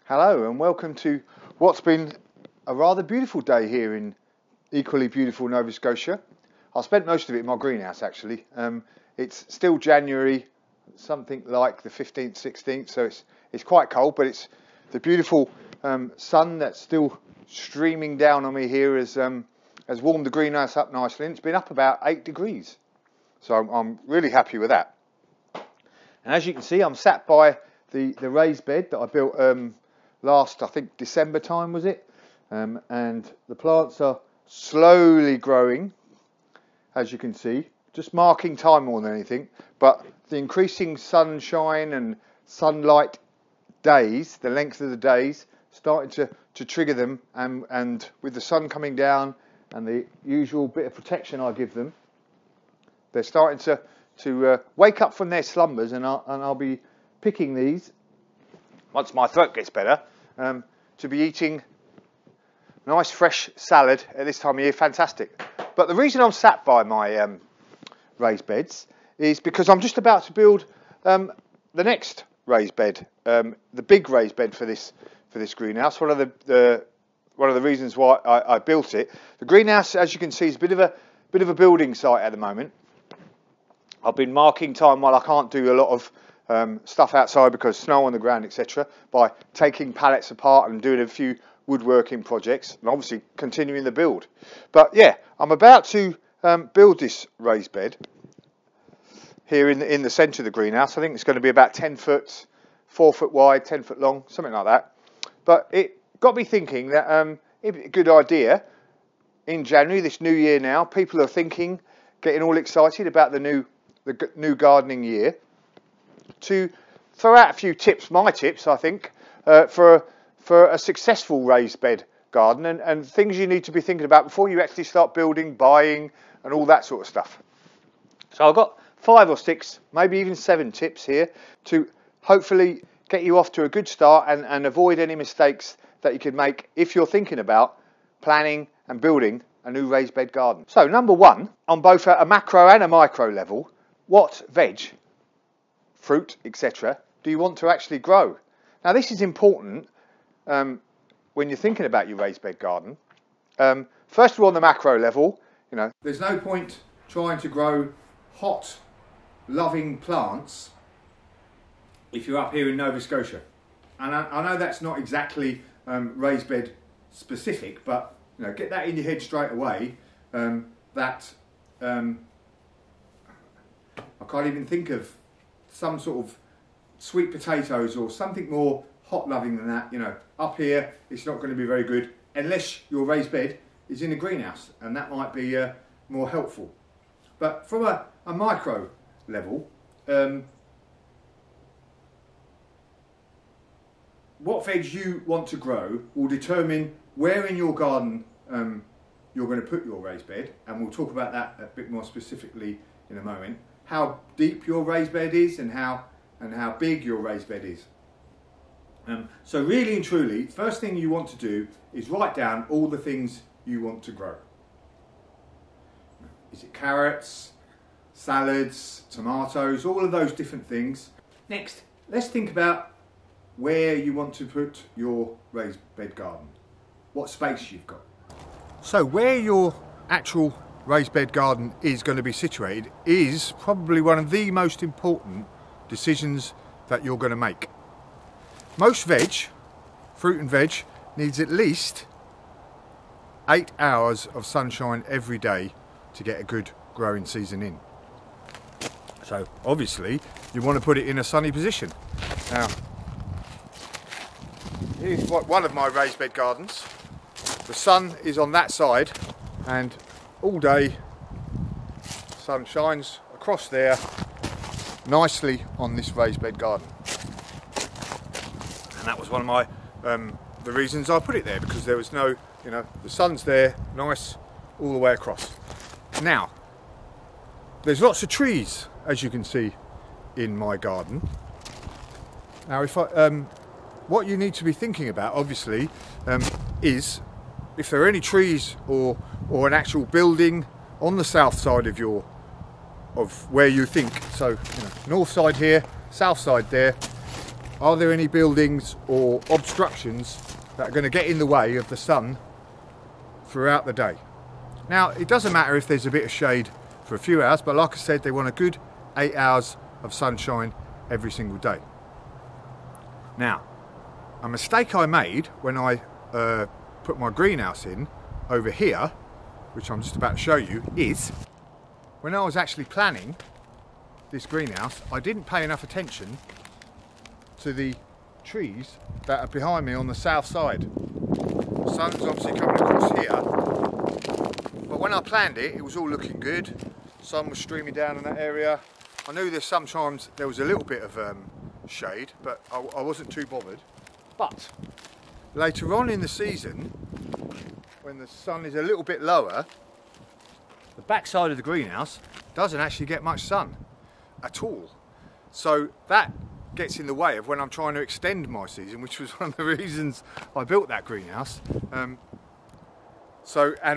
Hello and welcome to what's been a rather beautiful day here in equally beautiful Nova Scotia. I spent most of it in my greenhouse actually. It's still January, something like the 15th, 16th, so it's quite cold, but it's the beautiful sun that's still streaming down on me here has warmed the greenhouse up nicely, and it's been up about 8 degrees. So I'm really happy with that. And as you can see, I'm sat by the raised bed that I built last, I think December time was it, and the plants are slowly growing, as you can see, just marking time more than anything. But the increasing sunshine and sunlight days, the length of the days, starting to trigger them, and with the sun coming down and the usual bit of protection I give them, they're starting to wake up from their slumbers, and I'll be picking these once my throat gets better, to be eating nice fresh salad at this time of year. Fantastic. But the reason I'm sat by my raised beds is because I'm just about to build the next raised bed, the big raised bed for this greenhouse. One of the reasons why I built it. The greenhouse, as you can see, is a bit of a building site at the moment. I've been marking time while I can't do a lot of stuff outside because snow on the ground, etc., by taking pallets apart and doing a few woodworking projects, and obviously continuing the build. But yeah, I'm about to build this raised bed here in the centre of the greenhouse. I think it's going to be about 10 foot, 4 foot wide, 10 foot long, something like that. But it got me thinking that it'd be a good idea in January, this new year now. People are thinking, getting all excited about the new gardening year, to throw out a few tips, my tips, I think, for a successful raised bed garden, and things you need to be thinking about before you actually start building, buying, and all that sort of stuff. So I've got 5 or 6, maybe even 7 tips here to hopefully get you off to a good start and avoid any mistakes that you could make if you're thinking about planning and building a new raised bed garden. So number 1, on both a macro and a micro level, what veg, fruit, etc., do you want to actually grow? Now this is important when you're thinking about your raised bed garden. First of all, on the macro level, there's no point trying to grow hot, loving plants if you're up here in Nova Scotia. And I know that's not exactly raised bed specific, but get that in your head straight away. That I can't even think of some sort of sweet potatoes or something more hot loving than that. Up here it's not going to be very good unless your raised bed is in a greenhouse, and that might be more helpful. But from a micro level, what veg you want to grow will determine where in your garden you're going to put your raised bed, and we'll talk about that a bit more specifically in a moment. How deep your raised bed is and how big your raised bed is. So really and truly, first thing you want to do is write down all the things you want to grow. Is it carrots, salads, tomatoes, all of those different things. Next, let's think about where you want to put your raised bed garden, what space you've got. So where your actual raised bed garden is going to be situated is probably one of the most important decisions that you're going to make. Most veg, fruit and veg, needs at least 8 hours of sunshine every day to get a good growing season in. So obviously you want to put it in a sunny position. Now, here's one of my raised bed gardens. The sun is on that side, and all day sun shines across there nicely on this raised bed garden. And that was one of my the reasons I put it there, because there was no, the sun's there nice all the way across. Now there's lots of trees, as you can see, in my garden. Now what you need to be thinking about obviously is if there are any trees or an actual building on the south side of where you think. So north side here, south side there. are there any buildings or obstructions that are going to get in the way of the sun throughout the day? Now, it doesn't matter if there's a bit of shade for a few hours, but like I said, they want a good 8 hours of sunshine every single day. Now, a mistake I made when I put my greenhouse in over here, which I'm just about to show you, is when I was actually planning this greenhouse, I didn't pay enough attention to the trees that are behind me on the south side. The sun's obviously coming across here, but when I planned it, it was all looking good. Sun was streaming down in that area. I knew there's sometimes there was a little bit of shade, but I wasn't too bothered. But later on in the season, when the sun is a little bit lower, the back side of the greenhouse doesn't actually get much sun at all. So that gets in the way of when I'm trying to extend my season, which was one of the reasons I built that greenhouse. And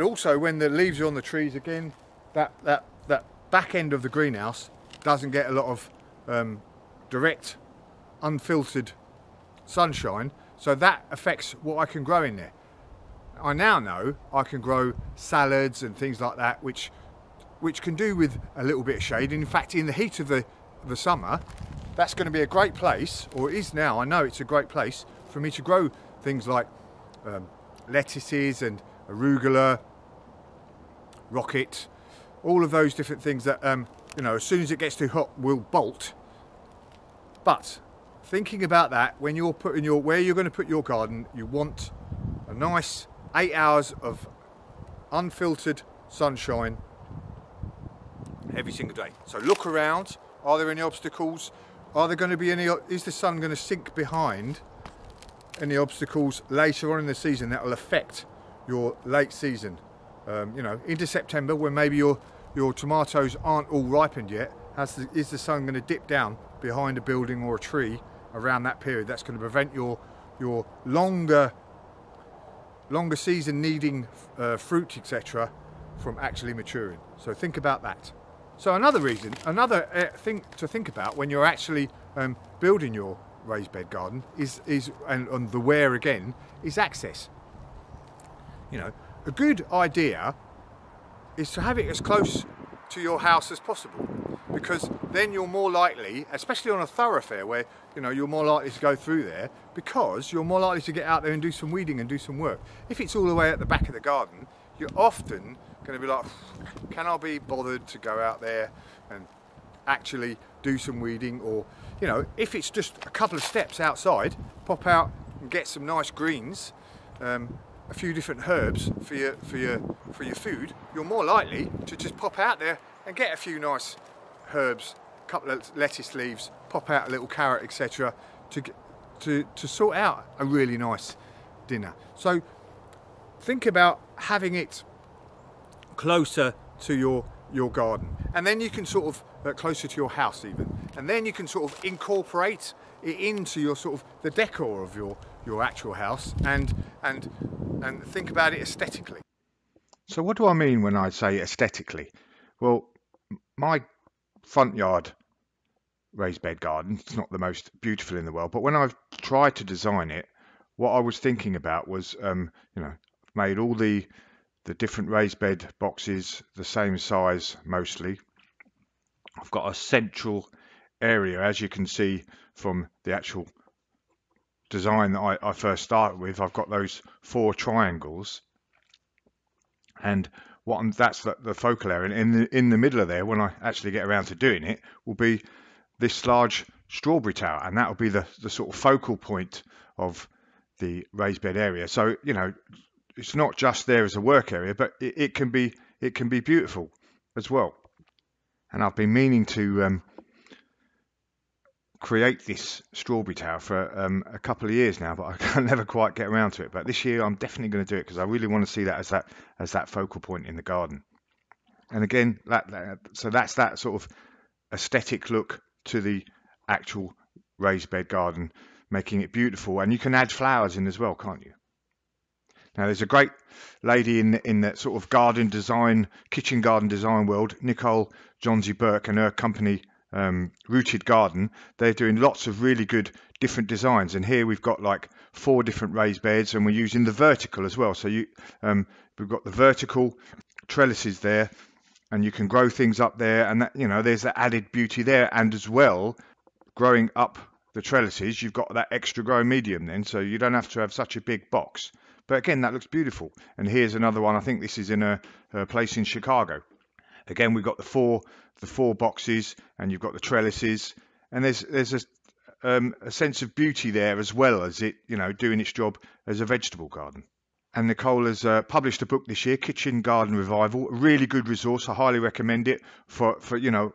also when the leaves are on the trees again, that back end of the greenhouse doesn't get a lot of direct, unfiltered sunshine, so that affects what I can grow in there. I now know I can grow salads and things like that, which can do with a little bit of shade. And in fact, in the heat of the summer, that's going to be a great place, or it is now, I know it's a great place for me to grow things like lettuces and arugula, rocket, all of those different things that, you know, as soon as it gets too hot, will bolt. But thinking about that, when you're putting where you're going to put your garden, you want a nice 8 hours of unfiltered sunshine every single day. So look around. Are there any obstacles? Are there going to be any? Is the sun going to sink behind any obstacles later on in the season that will affect your late season? You know, into September, when maybe your tomatoes aren't all ripened yet, is the sun going to dip down behind a building or a tree around that period? That's going to prevent your longer season needing fruit, etc., from actually maturing. So think about that. So another thing to think about when you're actually building your raised bed garden and the where again is access. You know, a good idea is to have it as close to your house as possible, because then you're more likely, especially on a thoroughfare where, you know, you're more likely to go through there, because you're more likely to get out there and do some weeding and do some work. If it's all the way at the back of the garden, you're often going to be like, can I be bothered to go out there and actually do some weeding? Or, you know, if it's just a couple of steps outside, pop out and get some nice greens, a few different herbs for your food, you're more likely to just pop out there and get a few nice herbs, a couple of lettuce leaves, pop out a little carrot, etc., to sort out a really nice dinner. So think about having it closer to your garden, and then you can sort of closer to your house even, and then you can sort of incorporate it into your sort of the decor of your actual house and think about it aesthetically. So what do I mean when I say aesthetically? Well, my front yard raised bed garden, it's not the most beautiful in the world, but when I've tried to design it, what I was thinking about was, you know, made all the different raised bed boxes the same size mostly. I've got a central area, as you can see from the actual design that I first started with. I've got those 4 triangles, and that's the focal area. And in the middle of there, when I actually get around to doing it, will be this large strawberry tower, and that will be the sort of focal point of the raised bed area. So, you know, it's not just there as a work area, but it can be beautiful as well. And I've been meaning to create this strawberry tower for a couple of years now, but I can never quite get around to it. But this year I'm definitely going to do it, because I really want to see that as that focal point in the garden. And again, so that's that sort of aesthetic look to the actual raised bed garden, making it beautiful. And you can add flowers in as well, can't you? Now, there's a great lady in that sort of garden design, kitchen garden design world, Nicole Johnsy Burke, and her company rooted garden, they're doing lots of really good different designs. And here we've got like 4 different raised beds, and we're using the vertical as well. So we've got the vertical trellises there, and you can grow things up there, and that, there's that added beauty there. And as well, growing up the trellises, you've got that extra growing medium then, so you don't have to have such a big box. But again, that looks beautiful. And here's another one. I think this is in a place in Chicago. Again, we've got the four boxes, and you've got the trellises, and there's a sense of beauty there, as well as it doing its job as a vegetable garden. And Nicole has published a book this year, Kitchen Garden Revival. A really good resource. I highly recommend it for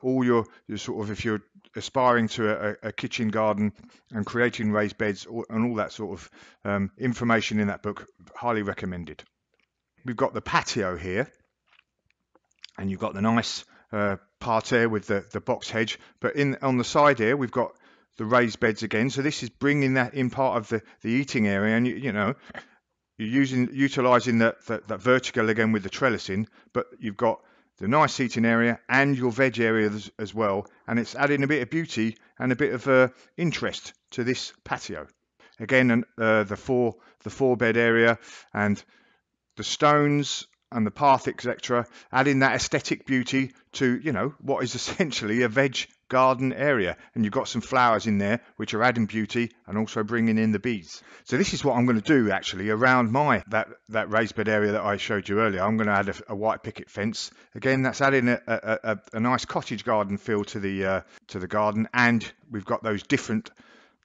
all your sort of, if you're aspiring to a kitchen garden and creating raised beds and all that sort of information in that book. Highly recommended. We've got the patio here, and you've got the nice parterre with the box hedge. But on the side here, we've got the raised beds again. So this is bringing that in part of the eating area, and you're utilising that vertical again with the trellising, but you've got the nice eating area and your veg area as well, and it's adding a bit of beauty and a bit of interest to this patio. Again, the four bed area and the stones and the path, etc., adding that aesthetic beauty to what is essentially a veg garden area. And you've got some flowers in there which are adding beauty and also bringing in the bees. So this is what I'm going to do actually around that raised bed area that I showed you earlier. I'm going to add a white picket fence. Again, that's adding a nice cottage garden feel to the garden. And we've got those different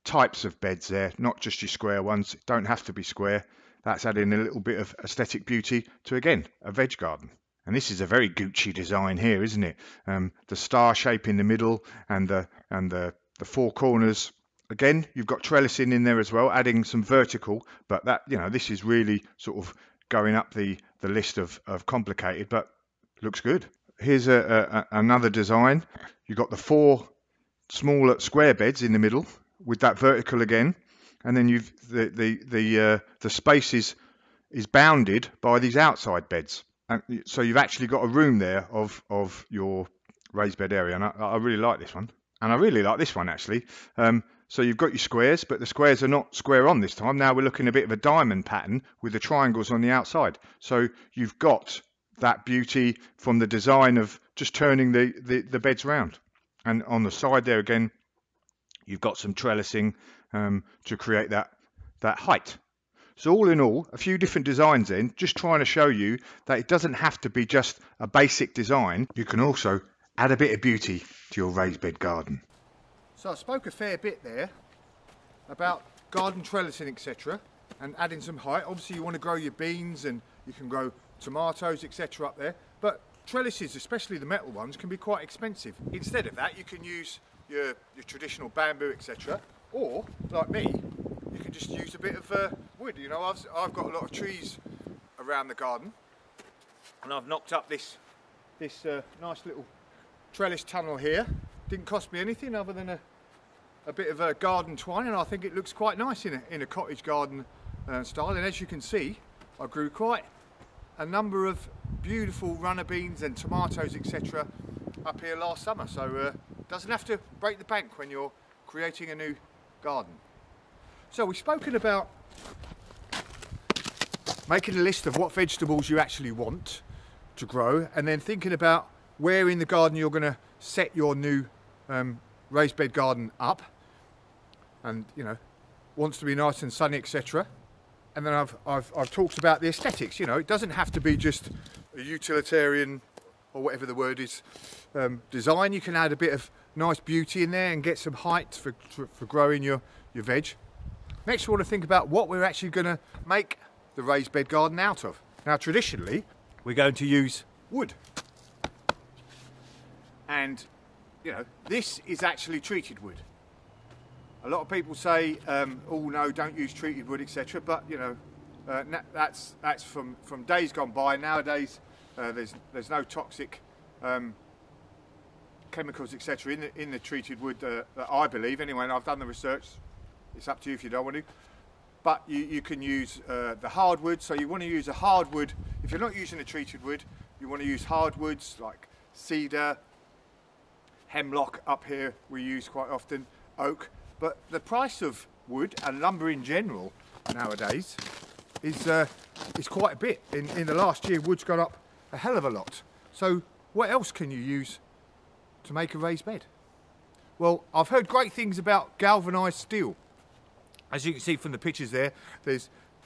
types of beds there, not just your square ones. Don't have to be square. That's adding a little bit of aesthetic beauty to, again, a veg garden. And this is a very Gucci design here, isn't it? The star shape in the middle and the 4 corners. Again, you've got trellising in there as well, adding some vertical. But that this is really sort of going up the list of complicated, but looks good. Here's another design. You've got the 4 smaller square beds in the middle with that vertical again. And then the space is bounded by these outside beds, and so you've actually got a room there of your raised bed area. And I really like this one, and I really like this one actually. So you've got your squares, but the squares are not square on this time. Now we're looking a bit of a diamond pattern with the triangles on the outside. So you've got that beauty from the design of just turning the beds round, and on the side there again, you've got some trellising to create that height. So all in all, a few different designs then, just trying to show you that it doesn't have to be just a basic design. You can also add a bit of beauty to your raised bed garden. So I spoke a fair bit there about garden trellising, etc., and adding some height. Obviously you want to grow your beans and you can grow tomatoes, etc. up there, but trellises, especially the metal ones, can be quite expensive. Instead of that, you can use your traditional bamboo, etc., or like me, you can just use a bit of wood. I've got a lot of trees around the garden, and I've knocked up this nice little trellis tunnel here. Didn't cost me anything other than a bit of garden twine, and I think it looks quite nice in a cottage garden style. And as you can see, I grew quite a number of beautiful runner beans and tomatoes, etc., up here last summer. So doesn't have to break the bank when you're creating a new garden. So we've spoken about making a list of what vegetables you actually want to grow, and then thinking about where in the garden you're going to set your new raised bed garden up, and wants to be nice and sunny, etc. And then I've talked about the aesthetics. It doesn't have to be just a utilitarian, or whatever the word is, design. You can add a bit of nice beauty in there and get some height for growing your veg. Next, we want to think about what we're actually going to make the raised bed garden out of. Now, traditionally, we're going to use wood. And, this is actually treated wood. A lot of people say, oh no, don't use treated wood, etc. But, that's from days gone by. Nowadays, there's no toxic chemicals, etc. in the treated wood that I believe. Anyway, and I've done the research. It's up to you if you don't want to. But you can use the hardwood. So you want to use a hardwood. If you're not using a treated wood, you want to use hardwoods like cedar, hemlock up here we use quite often, oak. But the price of wood and lumber in general nowadays is quite a bit. In the last year, wood's gone up a hell of a lot. So what else can you use to make a raised bed? Well, I've heard great things about galvanised steel. As you can see from the pictures there,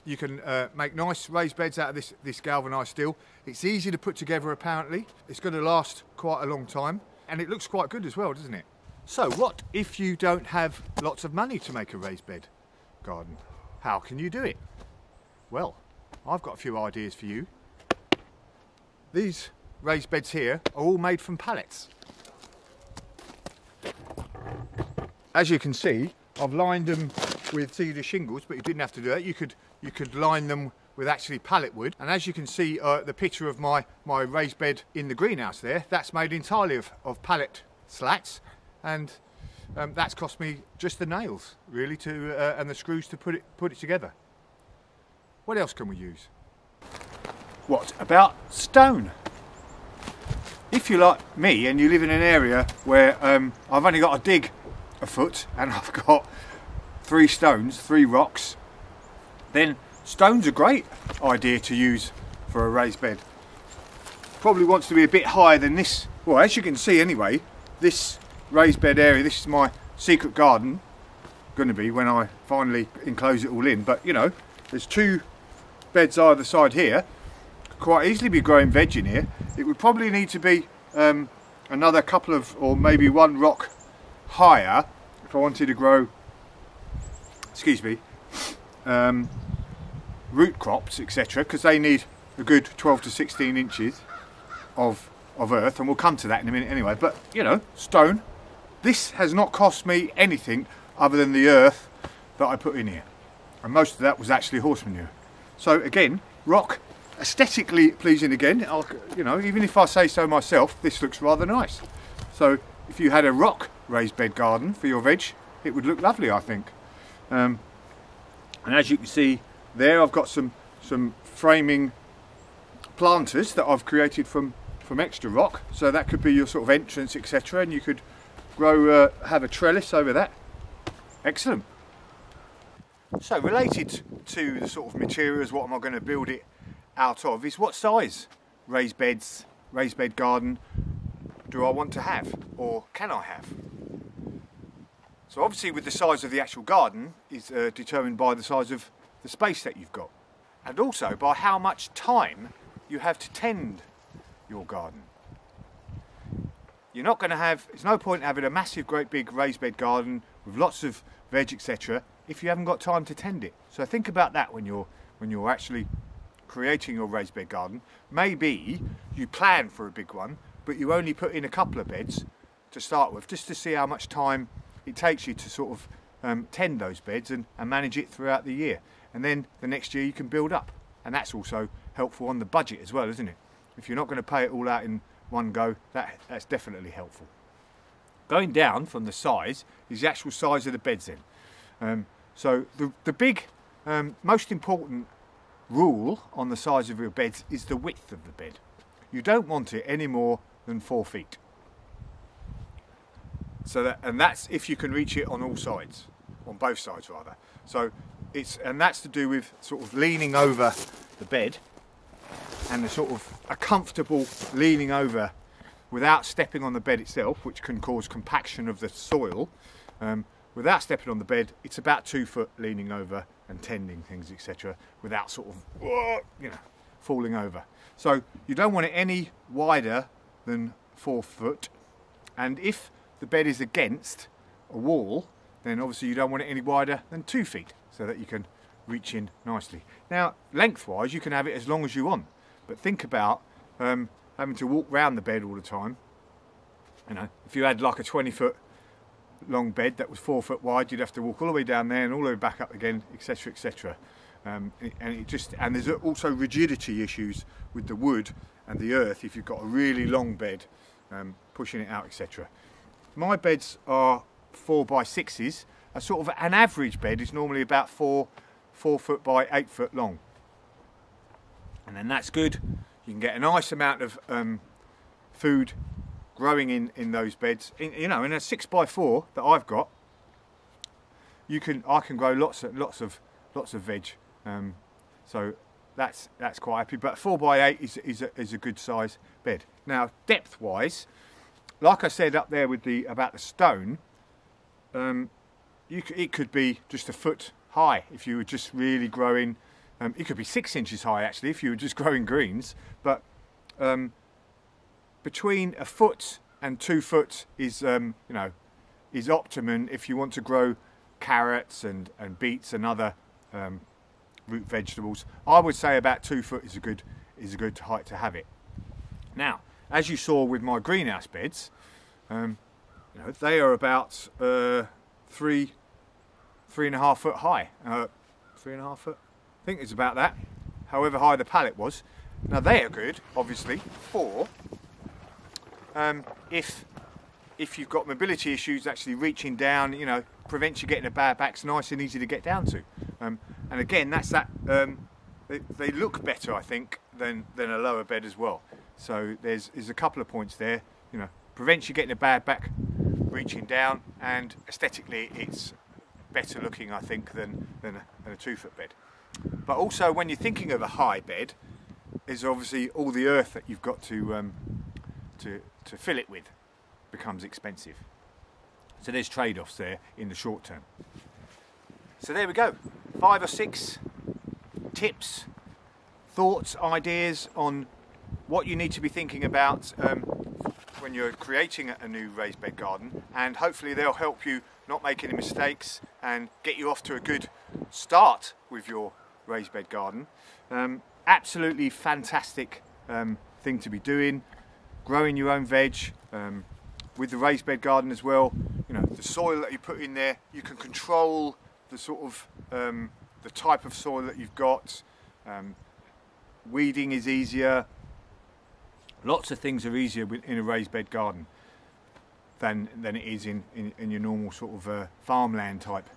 you can make nice raised beds out of this galvanised steel. It's easy to put together apparently. It's going to last quite a long time, and it looks quite good as well, doesn't it? So what if you don't have lots of money to make a raised bed garden? How can you do it? Well, I've got a few ideas for you. These raised beds here are all made from pallets. As you can see, I've lined them with cedar shingles, but you didn't have to do that. You could line them with actually pallet wood. And as you can see, the picture of my raised bed in the greenhouse there, that's made entirely of pallet slats. And that's cost me just the nails, really, and the screws to put it together. What else can we use? What about stone? If you're like me and you live in an area where I've only got to dig a foot and I've got 3 rocks, then stone's a great idea to use for a raised bed. Probably wants to be a bit higher than this. Well, as you can see anyway, this raised bed area, this is my secret garden, going to be when I finally enclose it all in. But you know, there's 2 beds either side here. Could quite easily be growing veg in here. It would probably need to be another couple of, or maybe 1 rock higher if I wanted to grow, excuse me, root crops, etc., because they need a good 12 to 16 inches of earth, and we'll come to that in a minute anyway. But you know, stone. This has not cost me anything other than the earth that I put in here, and most of that was actually horse manure. So again, rock, aesthetically pleasing again. You know, even if I say so myself, this looks rather nice. So if you had a rock raised bed garden for your veg, it would look lovely, I think. And as you can see there, I've got some framing planters that I've created from extra rock. So that could be your sort of entrance, etc., and you could grow, have a trellis over that. Excellent. So related to the sort of materials, what am I going to build it out of, is what size raised bed garden do I want to have, or can I have? So obviously with the size of the actual garden is determined by the size of the space that you've got, and also by how much time you have to tend your garden. You're not going to have, it's no point having a massive great big raised bed garden with lots of veg, etc., if you haven't got time to tend it. So think about that when you're actually creating your raised bed garden. Maybe you plan for a big one, but you only put in a couple of beds to start with, just to see how much time it takes you to sort of tend those beds and manage it throughout the year. And then the next year you can build up. And that's also helpful on the budget as well, isn't it? If you're not going to pay it all out in one go, that's definitely helpful. Going down from the size is the actual size of the beds then. So the big, most important rule on the size of your beds is the width of the bed. You don't want it any more than 4 feet. So that's if you can reach it on all sides, on both sides rather. So that's to do with sort of leaning over the bed, and the sort of a comfortable leaning over without stepping on the bed itself, which can cause compaction of the soil. Without stepping on the bed, it's about 2 foot leaning over and tending things, etc., without sort of, you know, falling over. So you don't want it any wider than 4 foot, and if the bed is against a wall, then obviously you don't want it any wider than 2 feet, so that you can reach in nicely. Now, lengthwise, you can have it as long as you want, but think about having to walk round the bed all the time. You know, if you had like a 20-foot long bed that was 4 foot wide, you'd have to walk all the way down there and all the way back up again, etc., etc. And there's also rigidity issues with the wood and the earth if you've got a really long bed, pushing it out, etc. My beds are 4x6s. A sort of an average bed is normally about 4 foot by 8 foot long, and then that's good. You can get a nice amount of food growing in those beds. You know, in a 6x4 that I've got, I can grow lots of veg. So that's quite happy. But 4x8 is a good size bed. Now, depth wise, like I said up there with about the stone, it could be just a foot high if you were just really growing. It could be 6 inches high actually if you were just growing greens. But between a foot and 2 foot is is optimum if you want to grow carrots and beets and other root vegetables. I would say about 2 foot is a good height to have it. Now, as you saw with my greenhouse beds, they are about 3.5 foot high. 3.5 foot, I think it's about that. However high the pallet was. Now they are good, obviously, for if you've got mobility issues, actually reaching down, prevents you getting a bad back. It's nice and easy to get down to. And again, that's that. They look better, I think, than a lower bed as well. So there's a couple of points there. Prevents you getting a bad back, reaching down, and aesthetically it's better looking, I think, than a 2 foot bed. But also, when you're thinking of a high bed, is obviously all the earth that you've got to fill it with becomes expensive. So there's trade-offs there in the short term. So there we go, 5 or 6 tips, thoughts, ideas on what you need to be thinking about when you're creating a new raised bed garden, and hopefully they'll help you not make any mistakes and get you off to a good start with your raised bed garden. Absolutely fantastic thing to be doing, growing your own veg with the raised bed garden as well. The soil that you put in there, you can control the sort of the type of soil that you've got. Weeding is easier. Lots of things are easier in a raised bed garden than it is in your normal sort of farmland type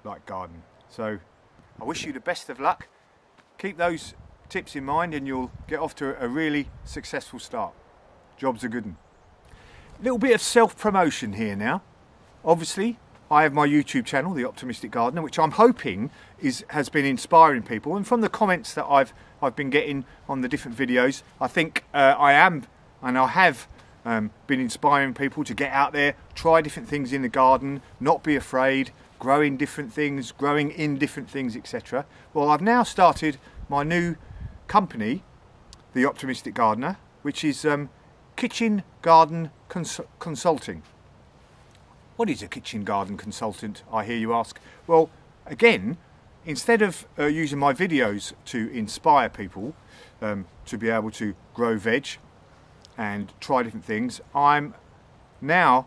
like garden. So I wish you the best of luck. Keep those tips in mind and you'll get off to a really successful start. Job's a good one. Little bit of self-promotion here now. Obviously, I have my YouTube channel, The Optimistic Gardener, which I'm hoping has been inspiring people. And from the comments that I've been getting on the different videos, I think I have been inspiring people to get out there, try different things in the garden, not be afraid, growing different things, growing in different things, etc. Well, I've now started my new company, The Optimistic Gardener, which is kitchen garden consulting. What is a kitchen garden consultant, I hear you ask? Well, again, instead of using my videos to inspire people to be able to grow veg and try different things, I'm now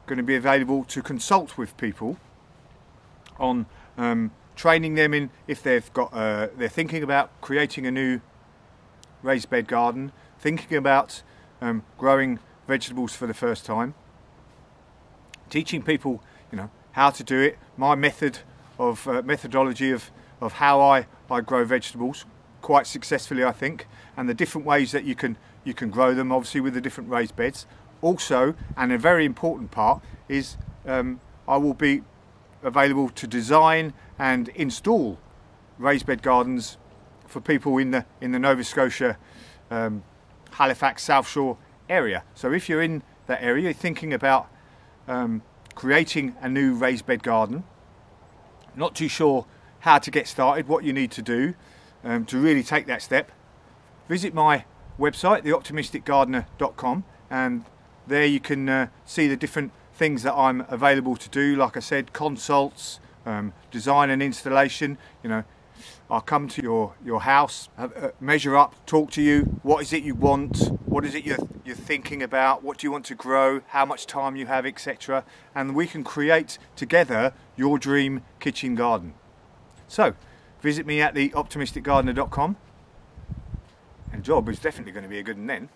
going to be available to consult with people on training them in if they've got they're thinking about creating a new raised bed garden, thinking about growing vegetables for the first time, teaching people how to do it, my methodology of how I grow vegetables quite successfully, I think, and the different ways that you can grow them, obviously with the different raised beds. Also, and a very important part is I will be available to design and install raised bed gardens for people in the Nova Scotia, Halifax, South Shore area. So if you're in that area, you're thinking about creating a new raised bed garden, not too sure how to get started, what you need to do to really take that step, visit my website, theoptimisticgardener.com, and there you can see the different things that I'm available to do. Like I said, consults, design and installation. I'll come to your house, measure up, talk to you. What is it you want? What is it you're thinking about? What do you want to grow? How much time you have, etc. And we can create together your dream kitchen garden. So visit me at theoptimisticgardener.com, and job is definitely going to be a good one then.